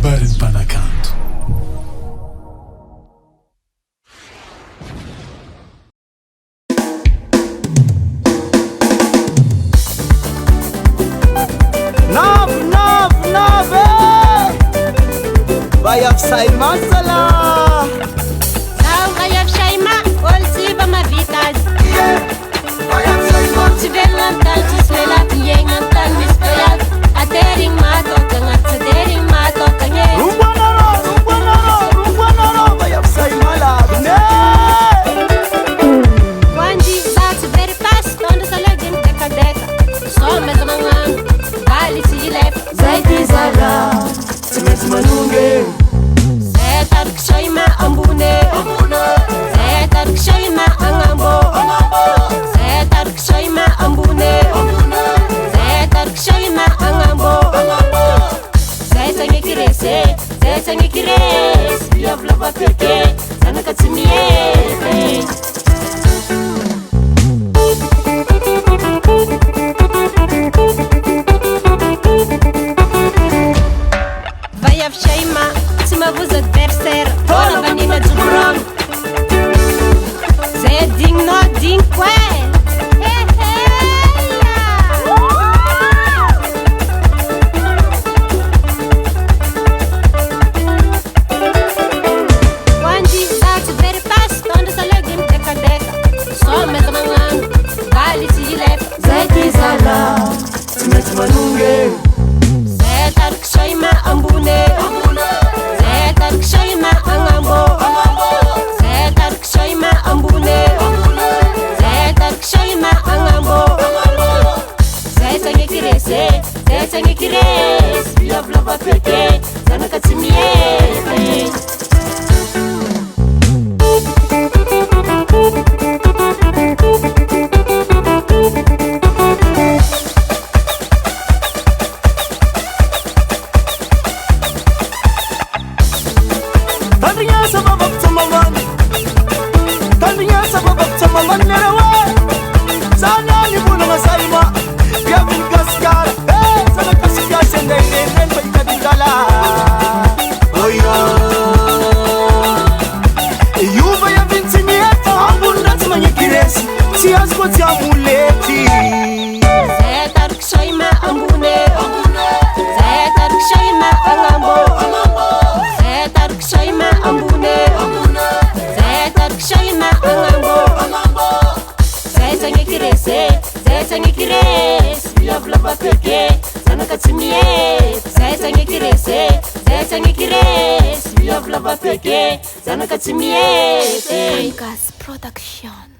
kabarin'ny mpanakanto. Nave Bayaf Saima Salah Bayaf Saima Olsiba Mavitas Bayaf Saima Sivelan Tantus Lelat Yengan Tanis Bayat Atering Matokang at Sadering Matokang Rumbanaro Bayaf Saima Labne Wandi Sats very fast on the Salagin Dekadeka So Mezamangan Bali Silef Zaiti Zara Simes Manunge Zetar Kshoima Ambune Zetar Kshoima Angambo Zetar Kshoima Ambune Zetar Kshoima Angambo Zetangi Kirese Zetangi Kires Yavlava Peke Zanakatsimiye Bayaf Shaima Simavuza Tercer Bona Vanina Jumron Zeding no ding quel Wandi Sats very fast on the Salagim Dekadeka So Mezamangan Bali Silef Zaiti Zara Simes Manunge Zetar Kshoima Ambune Zetar Kshoima Angambo Zetar Kshoima Ambune Zetar Kshoima Angambo Zetangi Kirese Zetangi Kires Yavlava Peke Zanakatsimiye Tandriya sababak tamaman nerawa Sana ni buna masalma Gavin Gaskar Sana kasiya sende nen baita digala Oya Yuva ya vintimiyeta Ambunda tumanye kiresi Siyazko tiamuleti Zetar Kshoima Ambune Zetar Kshoima Angambo Zetar Kshoima Ambune Zetar Kshoima Angambo Zetangi Kirese Zetangi Kires Yavlava Peke Zanakatsimiye Zetangi Kirese Zetangi Kires Yavlava Peke Zanakatsimiye Gas Production.